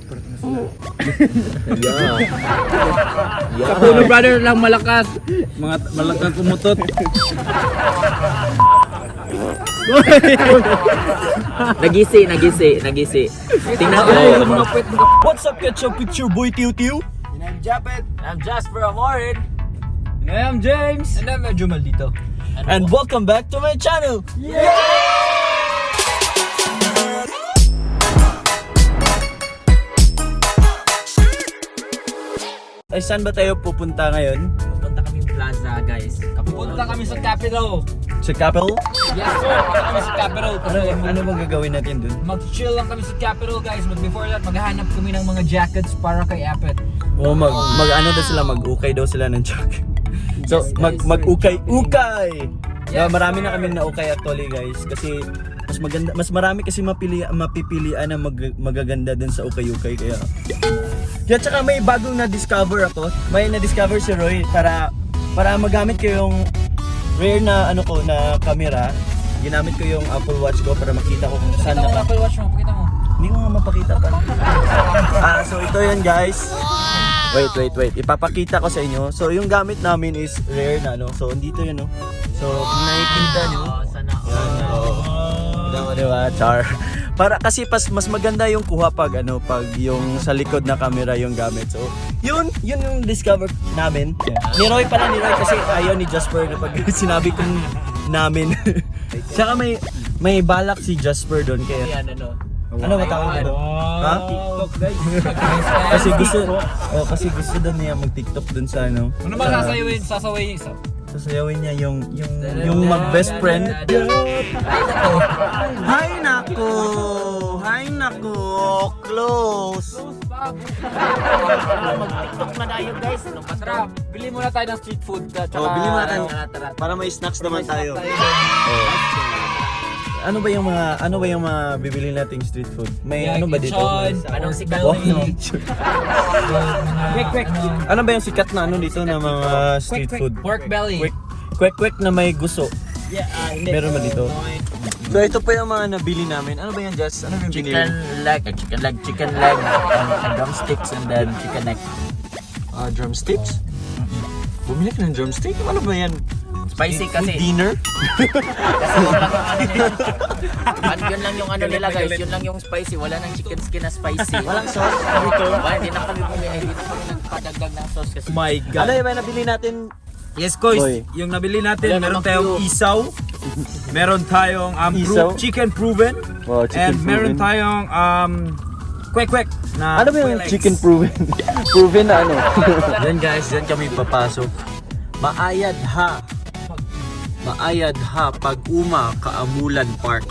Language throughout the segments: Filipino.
expert na sila. Sa Puno Brother lang malakas. Mga malakas kumutot. Nagisi. Tingnan mo. What's up, Ketchup? It's your boy Tiu Tiu. And I'm Japet. I'm Jasper Amorin. And I am James. And I'm medyo maldito. And welcome back to my channel. Ay, saan ba tayo pupunta ngayon? Pupunta kami plaza, guys. Punta kami sa Capitol. Sa Capitol? Yes sir, punta kami sa Capitol. Ano bang gagawin natin dun? Mag-chill lang kami sa Capitol guys. But before that, maghahanap kami ng mga jackets para kay Apet. O mag-ano daw sila, mag-ukay daw sila ng jacket. So, mag-ukay-ukay! Yes, Marami na sir. kami na-ukay actually guys. Kasi mas marami kasi mapipilian na magaganda dun sa ukay-ukay. Kaya tsaka may bagong na-discover ako. May na-discover si Roy para magamit ko yung rare na na camera. Ginamit ko yung Apple Watch ko para makita ko kung saan Pakita mo Apple Watch mo, pakita mo. Hindi ko nga mapakita pa. So ito yan guys. Wait. Ipapakita ko sa inyo. So yung gamit namin is rare na So dito yun So kung nakikita nyo. Sana. Diba? Char. Para kasi mas maganda yung kuha pag yung sa likod na camera yung gamit. So yun yung discover namin. Ni Roy kasi ayaw ni Jasper na pag sinabi kong namin. Tsaka may balak si Jasper doon kaya. Yan, Ano ba tawag nito? Ha? TikTok guys. Kasi gusto daw niya mag-TikTok dun sa Ano ba sasawin isa? Sasayawin niya yung mag-best friend. Hay nako! Close! Mag-TikTok na tayo, guys. Tara, bili muna tayo ng street food. Bili muna tayo. Para may snacks naman tayo. Ano ba yung mga bibili nating street food? May ano ba dito? Anong sikat? Quick. Ano ba yung sikat na dito na mga street food? Pork belly. Quick na may gusto. Yeah, Meron ba dito? So ito pa yung mga nabili namin. Ano ba yan, Jess? Ano yung binili? Chicken leg, drumsticks, and then chicken neck. Drumsticks? Bumili ka ng drumstick? Ano ba yan? Spicy kasi. Dinner? Yun lang yung nila, guys. Yun lang yung spicy. Wala nang chicken skin na spicy. Walang sauce dito? Hindi na kami bumili. Hindi na kami nagpadagdag ng sauce kasi. My God. Ano yung nabili natin? Yes, Koy. Oy. Yung nabili natin, Wala meron namang tayong cute. isaw. Meron tayong Isaw? chicken proven. Wow, chicken and meron proven. tayong kwek na Ano ba yung quail eggs. chicken proven? Proven na Yan guys, yan kami papasok. Maayad ha pag-uma Kaamulan Park.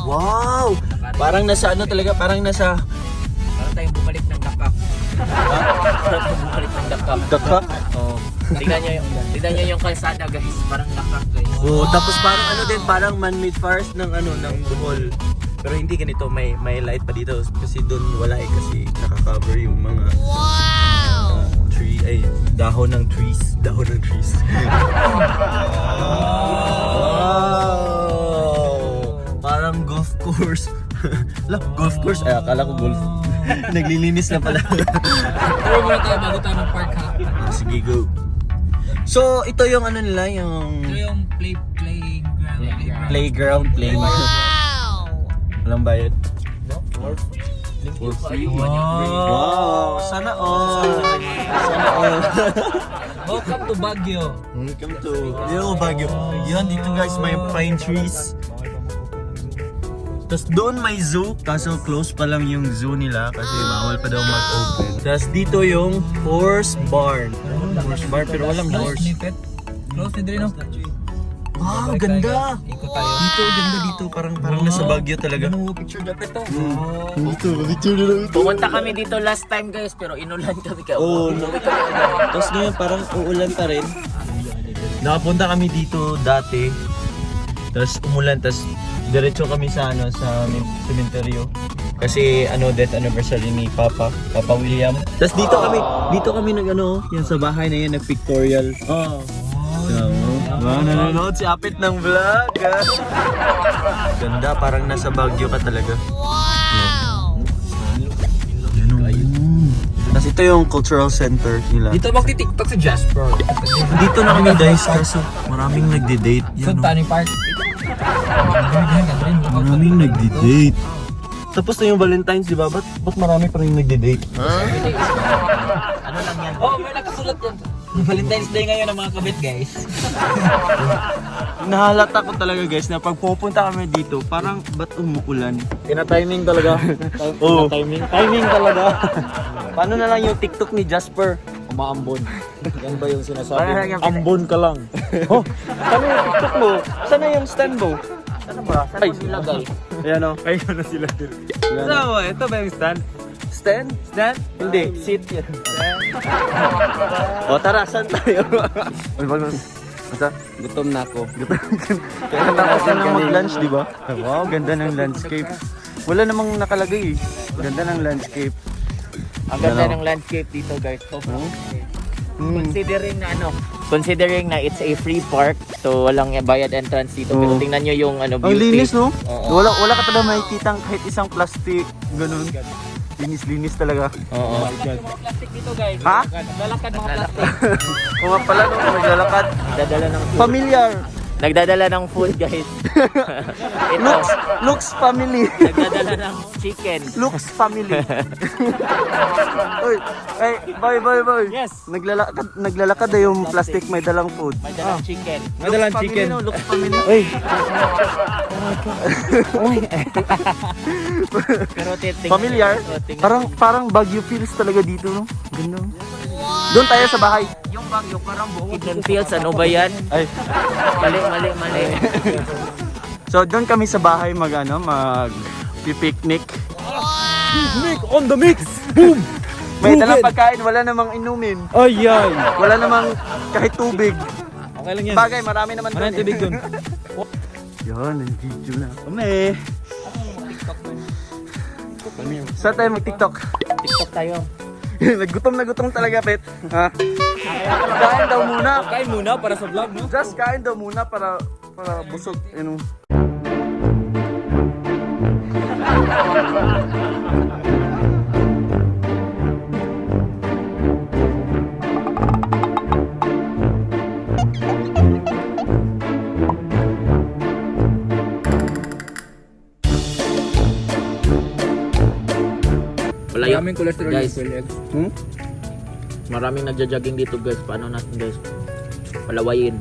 Wow! Parang nasa talaga, parang nasa Parang tayong bumalik ng dakak. Parang tayong bumalik ng dakak. Dakak. Oh. Tignan nyo yung kalsada, guys. Parang dakak, guys. Oh, tapos parang parang man-made forest ng ng Bohol. Pero hindi ganito, may light pa dito kasi doon wala kasi naka-cover yung mga dahon ng trees. Wow! Parang golf course. Golf course? Ay, akala ko golf. Naglilinis na pala. Tara muna tayo bago tayo mag-park ha. Sige, go. So, ito yung nila, yung Ito yung playground. Walang bayad. Wow! Sana all! Welcome to Baguio. Welcome to Baguio. Yan, dito guys, may pine trees. Tapos doon may zoo, kaso close pa lang yung zoo nila kasi bawal pa daw mag-open. Tapos dito yung horse barn. Pero walang horse. Close ni Drino. Wow, ganda! Ikot tayo. Ganda dito. Parang nasa Baguio talaga. Picture dapat to. Pumunta kami dito last time, guys, pero inulan kami ka. Oo, tapos ngayon parang uulan pa rin. Nakapunta kami dito dati. Tapos umulan, tapos diretso kami sa cemetery. Kasi death anniversary ni Papa William. Tapos dito kami yan sa bahay na yan, nag-pictorial. Nanonood si Apit ng vlog. Ganda, parang nasa Baguio ka talaga. Wow! Ito yung cultural center nila. Dito magti-TikTok si Jasper. Dito na kami guys, kaso maraming nagde-date. Yan, Sunta ni Park. maraming nagde-date. Tapos na yung Valentine's, di ba? Ba't marami pa rin nagde-date? Ano lang yan? Oh, may nakasulat yan. Valentine's Day ngayon ng mga kabit, guys. Nahalata ko talaga guys na pag pupunta kami dito, parang ba't umuulan? Tina-timing talaga. Oo. Timing talaga. Paano na lang yung TikTok ni Jasper? Umaambon. Yan ba yung Paano na sinasabi? lang yung Ambon ka lang. Oh, paano yung TikTok mo? Saan na yung stand mo? Ano ba? Saan mo nilagay? Ayan o. Ayun na sila din. So, ito ba yung stand? Stand? Stand? Hindi, seat yan. O tara, saan tayo? Basta, Gutom na ako. kaya natapos na lang mag-lunch, di ba? Wow, ganda ng landscape. Wala namang nakalagay eh. Ganda ng landscape. Ang ganda ng landscape dito, guys. Considering na it's a free park, so walang bayad entrance dito. Pero Oo. tingnan nyo yung Ang beauty. linis, no? Oo. Wala ka talaga makikitang kahit isang plastic, ganun. Linis talaga. Oo. Mga plastic dito, guys. Ha? Lalakad mga plastic. Kung nga pala, no, maglalakad. Nagdadala ng food. Familiar. Nagdadala ng food, guys. Ito, Looks family. nagdadala ng chicken. Looks family. Uy, ay, boy. Yes. Naglalakad na yung plastic may dalang food. May dalang chicken. May dalang Looks chicken. family, no? Looks family. Ay, Pero tingnan Familiar. nyo, tingnan Parang Baguio feels talaga dito, no? Ganda. Doon tayo sa bahay. yung Baguio, parang buong Hidden Fields, ano ba yan? Ay. Mali. So doon kami sa bahay picnic. Nick on the mix. Boom. May dalang pagkain, wala namang inumin. Ay. Wala namang kahit tubig. Okay lang yan. Bagay, marami naman doon. Maraming tubig dun. Yan, video na kami. Saan tayo mag-TikTok? TikTok tayo. Nagutom na gutom talaga, Pet. Ha? Kain daw muna. Kain muna para sa vlog, no? Just kain daw muna para busog. Ano. Wala yung Maraming cholesterol guys. yung Philip. Maraming nagja-jogging dito, guys. Paano natin, guys? Palawayin.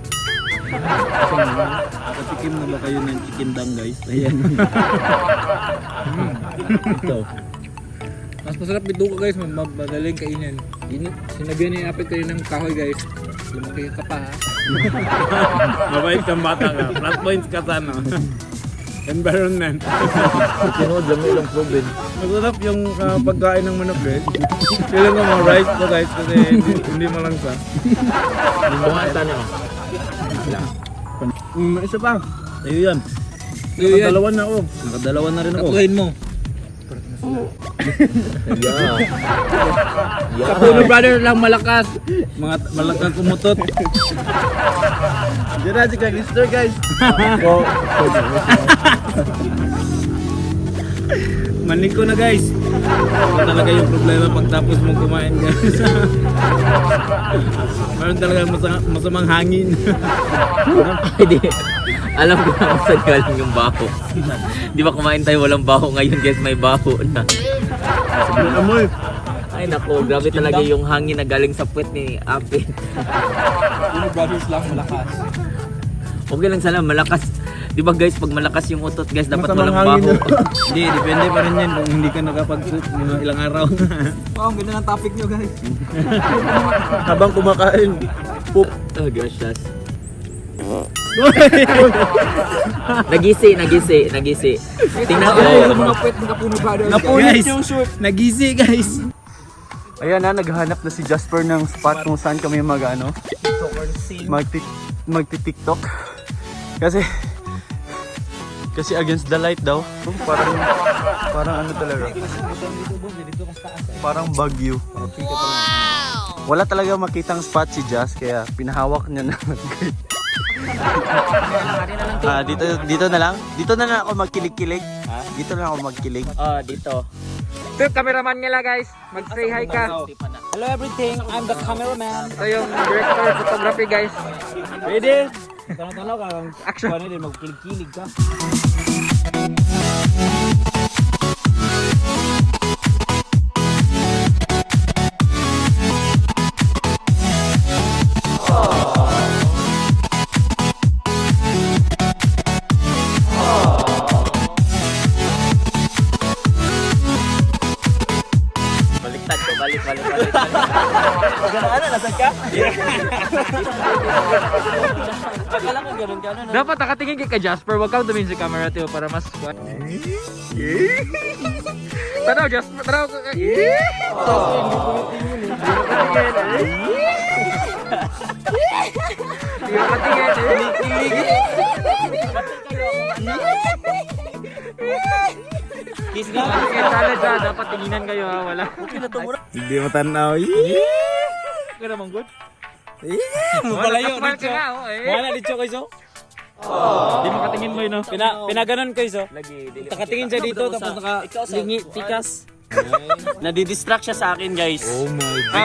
Nakatikim na ba kayo ng chicken dang, guys? Ayan. Ito. Mas masarap dito ka, guys. Madaling kainin. Sinabihan ni Apit kayo ng kahoy, guys. Lumaki ka pa, ha? Mabait kang bata ka. Flat points ka sana. Environment. Tinood lang ilang proven. Masarap yung pagkain ng manok, guys. Kailan ko mga rice to, guys, kasi hindi malangsa. Kumanta nyo. Isa pa. Tayo yan. Tayo yan. Nakadalawan na ako. Nakadalawan na rin ako. Tatuhin mo. Yeah. Kapuno brother lang malakas. Mga malakas kumutot. Jurassic Lister, guys. Manik ko na, guys. Ito talaga yung problema pagtapos mong kumain, guys. Meron talaga masamang hangin. Hindi. Alam ko na kung saan galing yung baho. Di ba kumain tayo walang baho ngayon, guys, may baho na. Amoy. Ay nako, grabe talaga yung hangin na galing sa puwet ni Apit. Pino brothers lang malakas. Okay lang sana, malakas. Di ba, guys, pag malakas yung utot, guys, dapat Masamang walang hangin baho. Hindi, depende pa rin yan kung hindi ka nakapag-shoot mga ilang araw. Wow, ang ganda ng topic nyo, guys. Habang kumakain. Poop. Oh gosh, that's... Nagisi. Tingnan Ay, ko. yung mga puwet ng Kapuno brothers. Napunit yung shoot. Nagisi, guys. Ayan na, naghahanap na si Jasper ng spot kung saan kami magti-TikTok. Kasi against the light daw. Parang ano talaga. Parang Baguio. Wala talaga makitang spot si Jas kaya pinahawak niya na. Dito na lang ako magkilig-kilig. Dito na ako magkilig. Oh, dito. Ito yung cameraman nila guys. Mag-say hi ka. Hello everything, I'm the cameraman. Ito yung director of photography guys. Ready? Tanaw ka. Action. Paano din magkilig-kilig ka? Baliktad ko, balik. Ano, nasan ka? Akala ko ganun ka, ano? Dapat nakatingin kay Jasper. Wag kang tumingin sa camera tiyo para mas... Tanaw Jasper, tanaw ka. Hindi mo katingin. Kiss nga. Talaga, dapat tinginan kayo ha. Wala. Hindi mo tanaw. Okay naman good. Mapalayo Nakasmile dito. ka nga, oh, eh. Wala dito kayo so. Hindi mo katingin mo yun, no? Pinaganon kayo so. Lagi, dili. Nakatingin siya dito tapos nakalingi tikas. Nadidistract siya sa akin, guys. Oh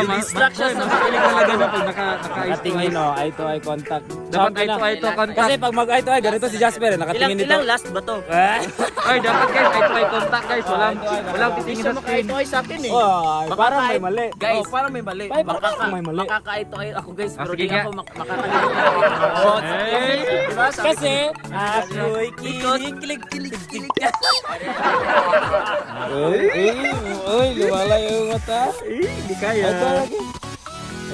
my Distract siya sa makilig talaga na pag Nakatingin no, eye to eye contact. Dapat eye to eye to contact. Kasi pag mag eye to eye, ganito si Jasper, nakatingin dito. Ilang last ba to? Ay, dapat guys, eye to eye contact guys. Walang titingin sa screen. Ito ay sa akin eh. Oh, parang may mali. Guys, Parang may mali. Parang may mali. makakaito ako guys, pero sige di nga. ako makakalimutan. Kasi ako'y kilig. Uy, luwala yung mata. Hindi kaya. Ito lagi.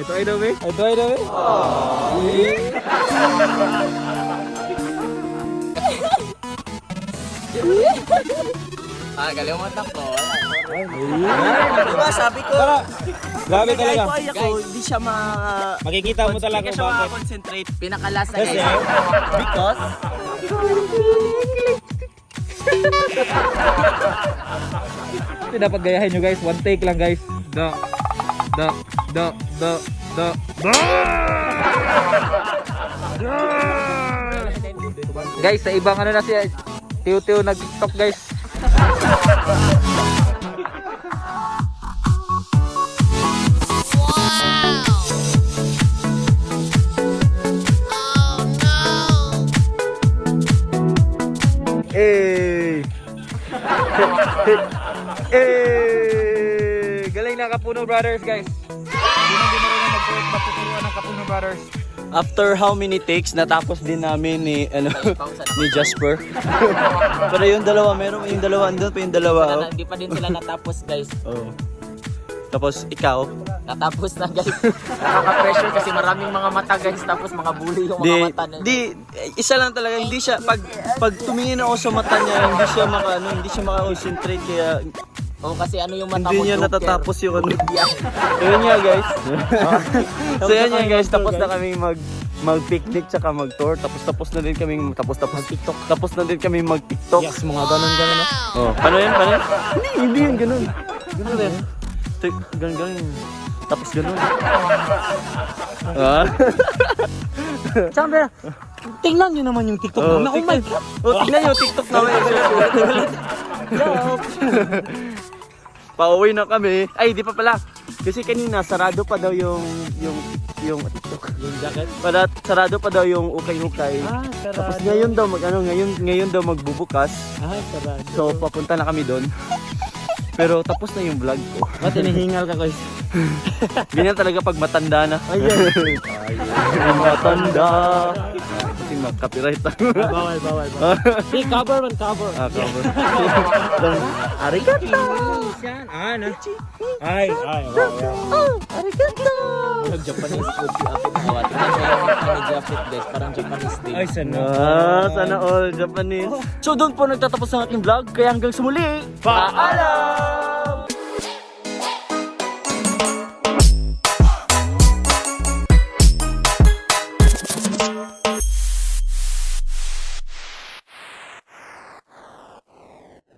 Ito ay daw eh. Ito ay dami. Kalimutan ko. Diba, sabi ko, Grabe talaga. ito ay ako, hindi siya Makikita mo talaga Hindi kung siya bakit. makakonsentrate. Pinakalasa Kasi, guys. Because, Ito dapat gayahin nyo guys. One take lang guys. Da. Guys, sa ibang ano na siya. Tiyo-tiyo nag-tiktok guys. Eh. Galing na Kapuno Brothers, guys. Sino hindi marunong magtuturuan ng Kapuno Brothers? after how many takes, natapos din namin ni, ni Jasper. Pero yung dalawa, meron yung dalawa, andun pa yung dalawa. Oh. Hindi pa din sila natapos guys. Oh. Tapos ikaw, Natapos na guys. Nakaka-pressure kasi maraming mga mata guys. Tapos mga bully yung mga mata na. isa lang talaga, hindi siya, pag tumingin ako sa mata niya, hindi siya maka-concentrate, kaya Oo, kasi ano yung mata mo, hindi niya Joker. natatapos yung ano. So yun nga guys. So yun nga guys, tapos na kami mag-picnic tsaka mag-tour. Tapos na din kami TikTok. Tapos na din kami mag-TikTok. Yes, mga ganun na. Oh, paano yan? Hindi yan ganun. Ganun yan. Ganun. Tapos ganun. Sabi, tingnan nyo naman yung TikTok namin. Oh my God! Oh, tignan yung TikTok namin. Pauwi na kami. Ay, di pa pala. Kasi kanina sarado pa daw yung TikTok. Yung jacket? Sarado pa daw yung ukay-ukay. Sarado. Tapos ngayon daw ngayon daw magbubukas. Sarado. So papunta na kami doon. Pero tapos na yung vlog ko. Ba't hinihingal ka guys? Ganyan talaga pag matanda na. Ayan. Matanda. Kasi mag-copyright. Bawal. Hey, cover. Cover. Arigato! Ano? Ay. Japanese copy apit na. Tingnan mo yung mukha ni Japit guys. Parang Japanese din. Ay, sana. Sana all Japanese. So doon po nagtatapos ang aking vlog. Kaya hanggang sa muli. Paalam!